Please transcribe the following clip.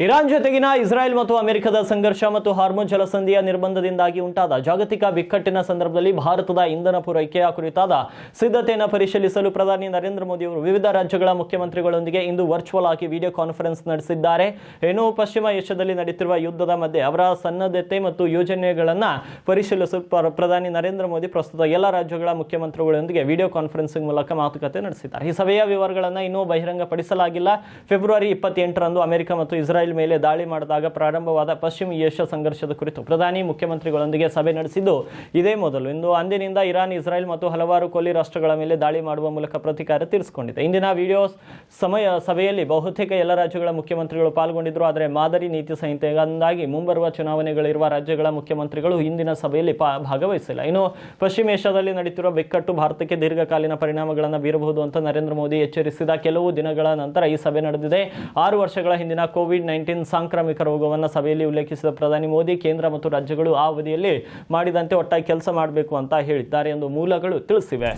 Iran ಜೊತೆಗಿನ ಇಸ್ರಾಯೇಲ್ ಮತ್ತು ಅಮೆರಿಕದ ಸಂಘರ್ಷ ಮತ್ತು ಹಾರ್ಮುಜ್ ಜಲಸಂಧಿಯ ನಿರ್ಬಂಧದಿಂದಾಗಿ ಉಂಟಾದ ಜಾಗತಿಕ ಬಿಕ್ಕಟ್ಟಿನ ಸಂದರ್ಭದಲ್ಲಿ ಭಾರತದ ಇಂಧನ ಪೂರೈಕೆಯ ಕುರಿತಾದ ಸಿದ್ಧತೆಯನ್ನು ಪರಿಶೀಲಿಸಲು ಪ್ರಧಾನಿ ನರೇಂದ್ರ ಮೋದಿ ಅವರು ವಿವಿಧ ರಾಜ್ಯಗಳ ಮುಖ್ಯಮಂತ್ರಿಗಳೊಂದಿಗೆ ಇಂದು ವರ್ಚುವಲ್ ಆಗಿ ವಿಡಿಯೋ ಕಾನ್ಫರೆನ್ಸ್ ನಡೆಸಿದ್ದಾರೆ. ಇನ್ನು ಪಶ್ಚಿಮ ಏಷ್ಯಾದಲ್ಲಿ ನಡೆಯುತ್ತಿರುವ ಯುದ್ಧದ ಮಧ್ಯೆ ಅವರ ಸನ್ನದ್ಧತೆ ಮತ್ತು ಯೋಜನೆಗಳನ್ನು ಪರಿಶೀಲಿಸಲು ಪ್ರಧಾನಿ ನರೇಂದ್ರ ಮೋದಿ ಪ್ರಸ್ತುತ ಎಲ್ಲ ರಾಜ್ಯಗಳ ಮುಖ್ಯಮಂತ್ರಿಗಳೊಂದಿಗೆ ವಿಡಿಯೋ ಕಾನ್ಫರೆನ್ಸಿಂಗ್ ಮೂಲಕ ಮಾತುಕತೆ ನಡೆಸಿದ್ದಾರೆ. ಈ ಸಭೆಯ ವಿವರಗಳನ್ನು ಇನ್ನೂ ಬಹಿರಂಗಪಡಿಸಲಾಗಿಲ್ಲ. ಫೆಬ್ರವರಿ 28ರಂದು ಅಮೆರಿಕ ಮತ್ತು ಇಸ್ರಾಯೇಲ್ ಮೇಲೆ ದಾಳಿ ಮಾಡಿದಾಗ ಪ್ರಾರಂಭವಾದ ಪಶ್ಚಿಮ ಏಷ್ಯಾ ಸಂಘರ್ಷದ ಕುರಿತು ಪ್ರಧಾನಿ ಮುಖ್ಯಮಂತ್ರಿಗಳೊಂದಿಗೆ ಸಭೆ ನಡೆಸಿದ್ದು ಇದೇ ಮೊದಲು. ಇಂದು ಅಂದಿನಿಂದ ಇರಾನ್, ಇಸ್ರಾಯೇಲ್ ಮತ್ತು ಹಲವಾರು ಕೊಲ್ಲಿ ರಾಷ್ಟ್ರಗಳ ಮೇಲೆ ದಾಳಿ ಮಾಡುವ ಮೂಲಕ ಪ್ರತಿಕಾರ ತೀರಿಸಿಕೊಂಡಿದೆ. ಇಂದಿನ ವಿಡಿಯೋ ಸಭೆಯಲ್ಲಿ ಬಹುತೇಕ ಎಲ್ಲ ರಾಜ್ಯಗಳ ಮುಖ್ಯಮಂತ್ರಿಗಳು ಪಾಲ್ಗೊಂಡಿದ್ದರು. ಆದರೆ ಮಾದರಿ ನೀತಿ ಸಂಹಿತೆಯಿಂದಾಗಿ ಮುಂಬರುವ ಚುನಾವಣೆಗಳಿರುವ ರಾಜ್ಯಗಳ ಮುಖ್ಯಮಂತ್ರಿಗಳು ಇಂದಿನ ಸಭೆಯಲ್ಲಿ ಭಾಗವಹಿಸಿಲ್ಲ. ಇನ್ನು ಪಶ್ಚಿಮ ಏಷ್ಯಾದಲ್ಲಿ ನಡೆಯುತ್ತಿರುವ ಬಿಕ್ಕಟ್ಟು ಭಾರತಕ್ಕೆ ದೀರ್ಘಕಾಲೀನ ಪರಿಣಾಮಗಳನ್ನು ಬೀರಬಹುದು ಅಂತ ನರೇಂದ್ರ ಮೋದಿ ಎಚ್ಚರಿಸಿದ ಕೆಲವು ದಿನಗಳ ನಂತರ ಈ ಸಭೆ ನಡೆದಿದೆ. 6 ವರ್ಷಗಳ ಹಿಂದಿನ ಕೋವಿಡ್-19 ಸಾಂಕ್ರಾಮಿಕ ರೋಗವನ್ನು ಸಭೆಯಲ್ಲಿ ಉಲ್ಲೇಖಿಸಿದ ಪ್ರಧಾನಿ ಮೋದಿ ಕೇಂದ್ರ ಮತ್ತು ರಾಜ್ಯಗಳು ಆ ಅವಧಿಯಲ್ಲಿ ಮಾಡಿದಂತೆ ಒಟ್ಟಾಗಿ ಕೆಲಸ ಮಾಡಬೇಕು ಅಂತ ಹೇಳಿದ್ದಾರೆ ಎಂದು ಮೂಲಗಳು ತಿಳಿಸಿವೆ.